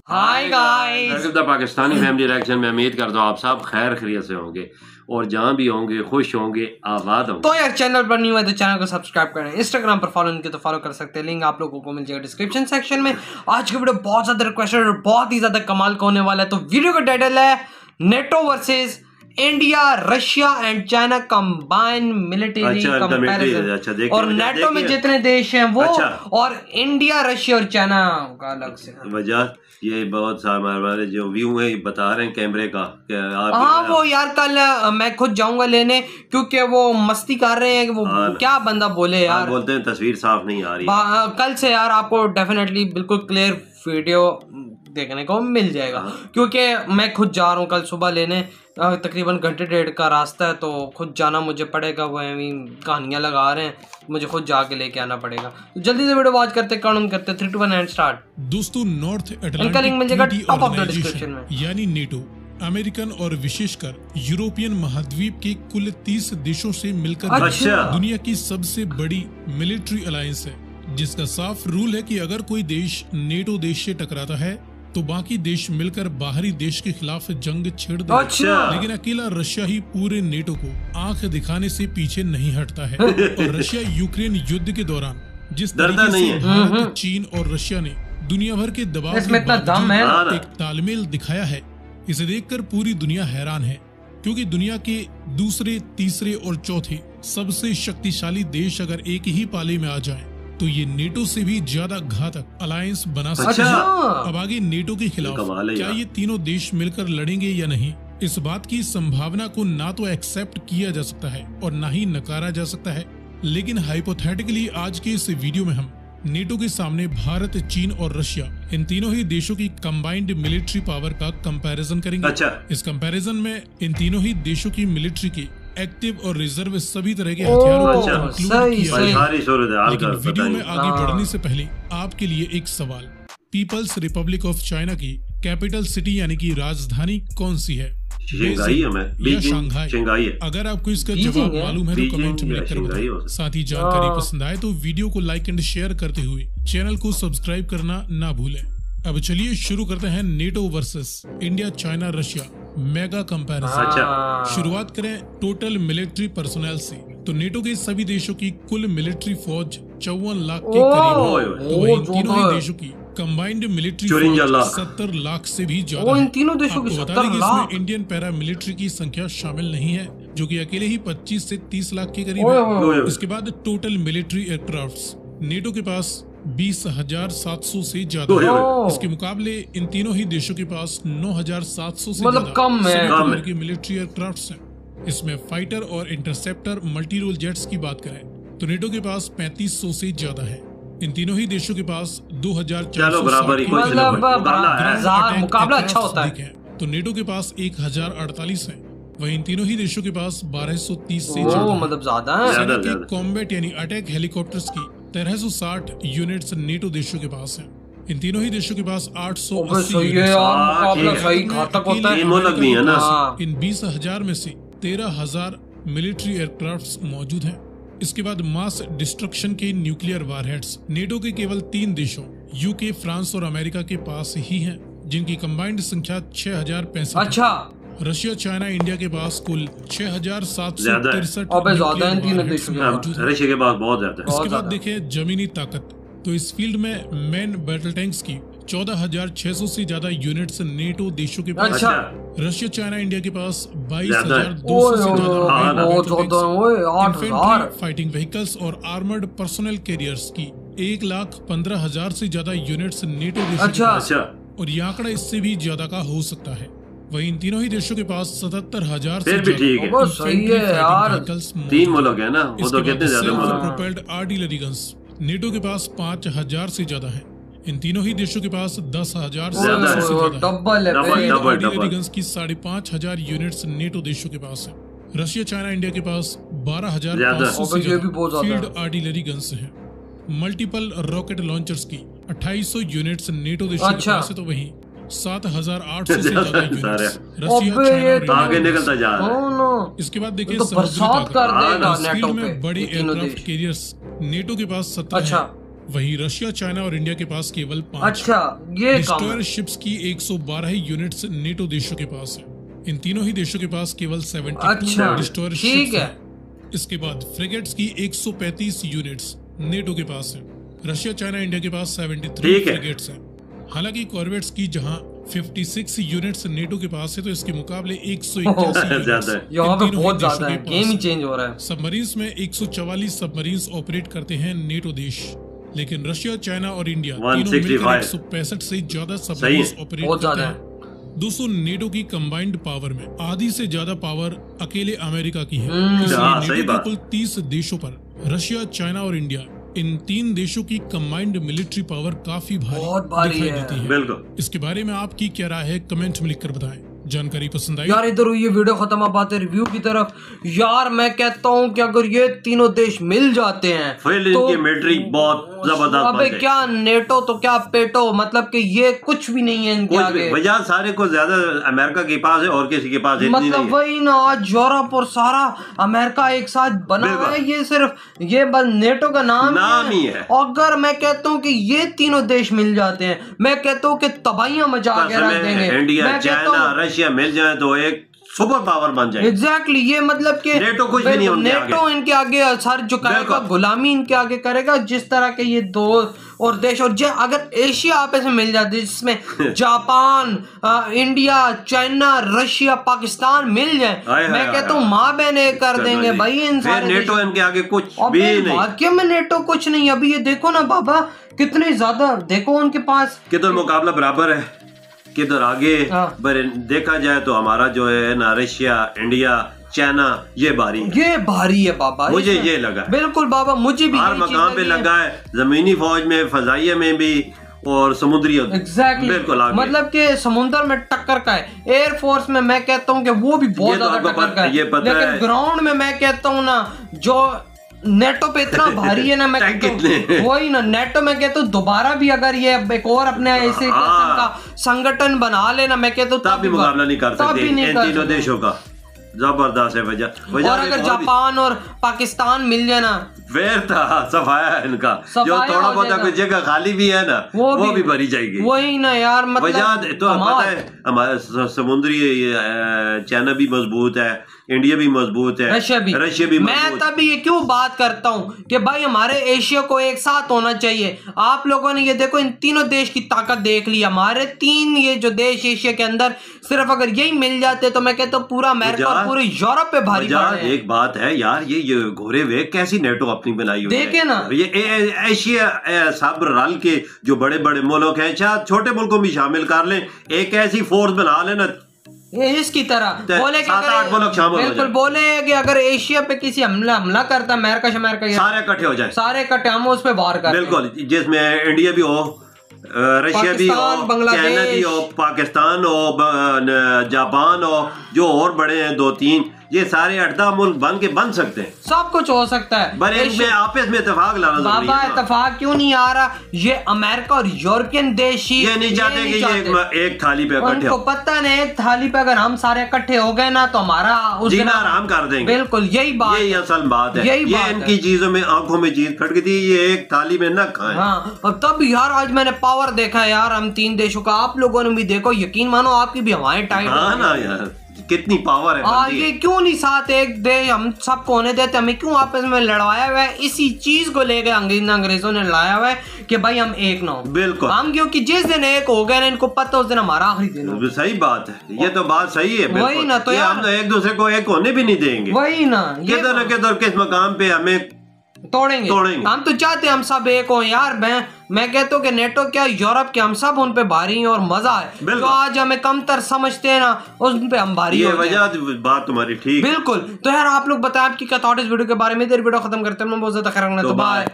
Hi guys, the Pakistani family reaction में उम्मीद करता हूँ आप सब खैर खैरियत से होंगे और जहाँ भी होंगे खुश होंगे, आबाद होंगे। तो यार चैनल पर न्यू है तो चैनल को सब्सक्राइब करें। इंस्टाग्राम पर फॉलो नहीं किया तो फॉलो कर सकते हैं, लिंक आप लोगों को मिल जाएगा डिस्क्रिप्शन सेक्शन में। आज की वीडियो बहुत ज्यादा रिक्वेस्टेड और बहुत ही ज्यादा कमाल का होने वाला है। तो वीडियो का टाइटल है NATO versus India, Russia and China combine military comparison. और नेटो में जितने देश हैं वो और इंडिया, रशिया और चाइना का अलग से वजह ये बहुत सारे जो व्यू है बता रहे हैं कैमरे का। हाँ वो यार कल मैं खुद जाऊंगा लेने, क्योंकि वो मस्ती कर रहे हैं कि वो क्या बंदा बोले यार, बोलते हैं तस्वीर साफ नहीं आ रही। कल से यार आपको डेफिनेटली बिल्कुल क्लियर वीडियो देखने को मिल जाएगा, क्योंकि मैं खुद जा रहा हूँ कल सुबह लेने। तकरीबन घंटे डेढ़ का रास्ता है तो खुद जाना मुझे पड़ेगा। वो कहानियां लगा रहे हैं, मुझे खुद जाके लेके आना पड़ेगा। तो जल्दी से वीडियो वॉच करते काउंट करते 3, 2, 1 एंड स्टार्ट। दोस्तों, नॉर्थ इनका लिंक मिल जाएगा टॉप ऑफ द डिस्क्रिप्शन में। यानी नेटो अमेरिकन और विशेषकर यूरोपियन महाद्वीप के कुल 30 देशों से मिलकर दुनिया की सबसे बड़ी मिलिट्री अलायंस है, जिसका साफ रूल है कि अगर कोई देश नेटो देश से टकराता है तो बाकी देश मिलकर बाहरी देश के खिलाफ जंग छेड़ देते हैं। लेकिन अकेला रशिया ही पूरे नेटो को आंख दिखाने से पीछे नहीं हटता है। और रशिया यूक्रेन युद्ध के दौरान जिस तरीके से भारत, चीन और रशिया ने दुनिया भर के दबाव के बावजूद एक तालमेल दिखाया है, इसे देखकर पूरी दुनिया हैरान है। क्योंकि दुनिया के दूसरे, तीसरे और चौथे सबसे शक्तिशाली देश अगर एक ही पाले में आ जाएं, तो ये नेटो से भी ज्यादा घातक अलायंस बना सकते हैं। अब आगे नेटो के खिलाफ क्या ये तीनों देश मिलकर लड़ेंगे या नहीं, इस बात की संभावना को ना तो एक्सेप्ट किया जा सकता है और ना ही नकारा जा सकता है। लेकिन हाइपोथेटिकली आज के इस वीडियो में हम नेटो के सामने भारत, चीन और रशिया, इन तीनों ही देशों की कंबाइंड मिलिट्री पावर का कंपैरिजन करेंगे। इस कंपैरिजन में इन तीनों ही देशों की मिलिट्री की एक्टिव और रिजर्व सभी तरह के हथियारों को इंक्लूड किया है। लेकिन वीडियो में आगे बढ़ने से पहले आपके लिए एक सवाल। पीपल्स रिपब्लिक ऑफ चाइना की कैपिटल सिटी यानी कि राजधानी कौन सी है? शंघाई है। अगर आपको इसका जवाब मालूम है तो कमेंट में लिखकर बताएं। साथ ही जानकारी पसंद आए तो वीडियो को लाइक एंड शेयर करते हुए चैनल को सब्सक्राइब करना ना भूलें। अब चलिए शुरू करते हैं NATO versus India, China, Russia mega comparison. शुरुआत करें टोटल मिलिट्री पर्सनल से। तो नेटो के सभी देशों की कुल मिलिट्री फौज 54 लाख के करीब है। तो वहीं तीनों ही देशों की कंबाइंड मिलिट्री फौज 70 लाख से भी ज्यादा है। आपको बता दें कि इसमें इंडियन पैरा मिलिट्री की संख्या शामिल नहीं है, जो कि अकेले ही 25 से 30 लाख के करीब है। इसके बाद टोटल मिलिट्री एयरक्राफ्ट्स नेटो के पास 20,700 से ज्यादा है। इसके मुकाबले इन तीनों ही देशों के पास 9,700 से ज्यादा कम के मिलिट्री एयरक्राफ्ट्स हैं। इसमें फाइटर और इंटरसेप्टर मल्टी रोल जेट्स की बात करें तो नेटो के पास 3500 से ज्यादा है। इन तीनों ही देशों के पास 2,400 मुकाबला अच्छा होता है। तो नेटो के पास 1,048 है। वहीं इन तीनों ही देशों के पास 1230 से ज्यादा है। कॉम्बैट यानी अटैक हेलीकॉप्टर्स की 1360 यूनिट्स नेटो देशों के पास हैं। इन तीनों ही देशों के पास 880 इन 20,000 में से 13,000 मिलिट्री एयरक्राफ्ट्स मौजूद हैं। इसके बाद मास डिस्ट्रक्शन के न्यूक्लियर वारहेड्स नेटो के केवल 3 देशों यूके, फ्रांस और अमेरिका के पास ही हैं, जिनकी कंबाइंड संख्या 6,065। रशिया, चाइना, इंडिया के पास कुल 6,763 रशिया के पास बहुत ज्यादा है। इसके बाद देखें जमीनी ताकत। तो इस फील्ड में मैन बैटल टैंक्स की 14,600 से ज्यादा यूनिट्स नेटो देशों के पास। रशिया, चाइना, इंडिया के पास 22,200 से ज्यादा फाइटिंग व्हीकल्स और आर्मर्ड पर्सनल कैरियर्स की 1,15,000 से ज्यादा यूनिट्स नेटो देशों के पास। और ये आंकड़ा इससे भी ज्यादा का हो सकता है। वहीं इन तीनों ही देशों के पास 77,000 से प्रोपेल्ड आर्टिलरी गन्स नेटो के पास 5,000 से ज्यादा है। इन तीनों ही देशों के पास 10,000 से ज्यादा आर्टिलरी गन्स की 5,500 यूनिट्स नेटो देशों के पास है। रशिया, चाइना, इंडिया के पास 12,500 से ज्यादा फील्ड आर्टिलरी गन्स हैं। मल्टीपल रॉकेट लॉन्चर्स की 2,800 यूनिट्स नेटो देशों के पास है। तो वहीं 7,800 से ज्यादा यूनिट्स रशिया, आगे निकलता जा रहा है। इसके बाद देखिए समुद्री ताकत में बड़े एयरक्राफ्ट कैरियर्स नेटो के पास 17 है। वहीं रशिया, चाइना और इंडिया के पास केवल 5। अच्छा, ये डिस्ट्रॉयर शिप्स की 112 यूनिट्स नेटो देशों के पास है। इन तीनों ही देशों के पास केवल 72 डिस्ट्रॉयर शिप्स है। इसके बाद फ्रिगेट्स की 135 यूनिट्स नेटो के पास है। रशिया, चाइना, इंडिया के पास 73 फ्रिगेट्स हैं। हालांकि कॉर्वेट्स की जहां 56 यूनिट्स नेटो के पास है, तो इसके मुकाबले 181 यहाँ पे बहुत ज्यादा है, गेम ही चेंज हो रहा है। सबमरीन्स में 144 सबमरीन्स ऑपरेट करते हैं नेटो देश, लेकिन रशिया, चाइना और इंडिया तीनों मिलकर 165 से ज्यादा सबमरीन्स ऑपरेट करते हैं। दोस्तों, नेटो की कंबाइंड पावर में आधी से ज्यादा पावर अकेले अमेरिका की है। इसलिए नेटो के कुल 30 देशों पर रशिया, चाइना और इंडिया, इन 3 देशों की कंबाइंड मिलिट्री पावर काफी भारी दिखाई देती है। बिल्कुल। इसके बारे में आपकी क्या राय है, कमेंट में लिखकर बताएं। जानकारी पसंद आई यार? इधर ये वीडियो खत्म, आप आते रिव्यू की तरफ। यार मैं कहता हूँ कि अगर ये तीनों देश मिल जाते हैं तो इनकी मिलिट्री बहुत जबरदस्त। अबे क्या नेटो तो क्या पेटो, मतलब कि ये कुछ भी नहीं है इनके आगे। वजह सारे को ज्यादा अमेरिका के पास है और किसी के पास इतनी मतलब वही ना, आज यूरोप और सारा अमेरिका एक साथ बना है। ये सिर्फ ये बस नेटो का नाम ही है। अगर मैं कहता हूँ कि ये तीनों देश मिल जाते हैं, मैं कहता हूँ कि तबाहियां मचा के रख देंगे। इंडिया, चाइना, रशिया मिल जाए तो एक सुपर पावर बन जाए। एग्जैक्टली ये मतलब कि नेटो कुछ भी नहीं, नेटो इनके आगे सर झुकाएगा, गुलामी इनके आगे करेगा। जिस तरह के ये दो और देश, और अगर एशिया आपस में मिल जाते जिसमें Japan, India, China, Russia, Pakistan मिल जाए, मैं कहता हूँ माँ बहने कर देंगे भाई इन सारे। नेटो इनके आगे कुछ भी नहीं, वाकई में नेटो कुछ नहीं। अभी ये देखो ना बाबा, कितने ज्यादा देखो उनके पास, किधर मुकाबला बराबर है, किधर आगे। देखा जाए तो हमारा जो है ना, रशिया, इंडिया, चाइना, ये भारी है बाबा। मुझे ये लगा, बिल्कुल बाबा, मुझे भी हर मकाम पे लगा है, जमीनी फौज में, फजाइया में भी और समुद्री। बिल्कुल, मतलब कि समुद्र में टक्कर का है। एयरफोर्स में मैं कहता हूँ कि वो भी बहुत ज्यादा टक्कर का है, लेकिन ग्राउंड में मैं कहता हूँ ना, जो नेटो पे इतना भारी है ना, मैं वही ना, नेटो में कहता हूँ दोबारा भी अगर ये एक और अपने ऐसे का संगठन बना लेना, मैं कहता हूँ तब भी मुकाबला नहीं कर सकते इन तीनों देशों का। जबरदस्त है वजह। और अगर जापान और पाकिस्तान मिल जाए ना, फिर था सफाया इनका। जो थोड़ा बहुत कोई जगह खाली भी है ना, वो भी भरी जाएगी। वही ना यार, मतलब वजह तो पता है, हमारा समुद्री चाइना भी मजबूत है, इंडिया भी मजबूत है, रशिया भी मैं तभी ये क्यों बात करता हूँ कि भाई हमारे एशिया को एक साथ होना चाहिए। आप लोगों ने ये देखो, इन तीनों देश की ताकत देख ली। हमारे 3 ये जो देश एशिया के अंदर, सिर्फ अगर यही मिल जाते तो मैं कहता हूँ पूरा अमेरिका और पूरे यूरोप पे भारी पड़े। एक बात है यार, ये घोड़े वे कैसी नेटो अपनी बनाई हुई देखे ना, ये एशिया सब रल के जो बड़े बड़े मुल्क हैं, चाहे छोटे मुल्कों भी शामिल कर लें, एक ऐसी फोर्स बना लेना इसकी तरह बोले कि 7-8 मुल्क शामिल हो जाए। बोले कि अगर एशिया पे किसी हमला करता अमेरिका सारे इकट्ठे हो जाए, सारे इकट्ठे, हम उस पे वार करें। बिल्कुल, जिसमें इंडिया भी हो, रशिया भी हो, चाइना भी हो, पाकिस्तान हो, जापान हो, जो और बड़े हैं 2-3, ये सारे 8-10 मुल्क बन सकते हैं। सब कुछ हो सकता है, पर इनमें आपस में इत्तेफाक लाना जरूरी है। बाबा इत्तेफाक क्यों नहीं आ रहा? ये अमेरिका और यूरोपियन देश ही ये नहीं चाहते कि ये एक थाली पे इकट्ठे हो। उनको पता नहीं, एक थाली पे अगर हम सारे इकट्ठे हो गए ना, तो हमारा जीना आराम कर देंगे। बिल्कुल यही बात, यही असल बात है। ये इनकी चीजों में, आंखों में चीज खटक थी, ये एक थाली में न खाएं। हाँ, और तब यार आज मैंने पावर देखा यार, हम 3 देशों का। आप लोगों ने भी देखो, यकीन मानो आपकी भी हवाएं टाइट। हाँ ना यार, कितनी पावर है। आगे क्यों नहीं साथ एक देश हम सबको होने देते? हमें क्यों आपस में लड़वाया हुआ है? इसी चीज को लेकर अंग्रेजों ने लड़ाया हुआ है कि भाई हम एक ना हो। बिल्कुल, हम क्योंकि जिस दिन एक हो गए ना, इनको पता उस दिन हमारा आखिरी दिन हो। सही बात है, ये तो बात सही है। वही ना, तो हम तो एक दूसरे को एक होने भी नहीं देंगे। वही ना, किधर न किधर किस मकाम पे हमें तोड़ेंगे। हम तो चाहते हैं हम सब एक हो यार। मैं कहता हूँ कि नेटो क्या, यूरोप के, हम सब उन पे भारी हैं और मजा है। जो आज हमें कमतर समझते हैं ना, उन पे हम भारी हो वजह बात तुम्हारी ठीक। बिल्कुल। तो यार आप लोग बताएं आपकी क्या थॉट इस वीडियो के बारे में। वीडियो खत्म करते हैं, बहुत ज्यादा खैर, तो बाय।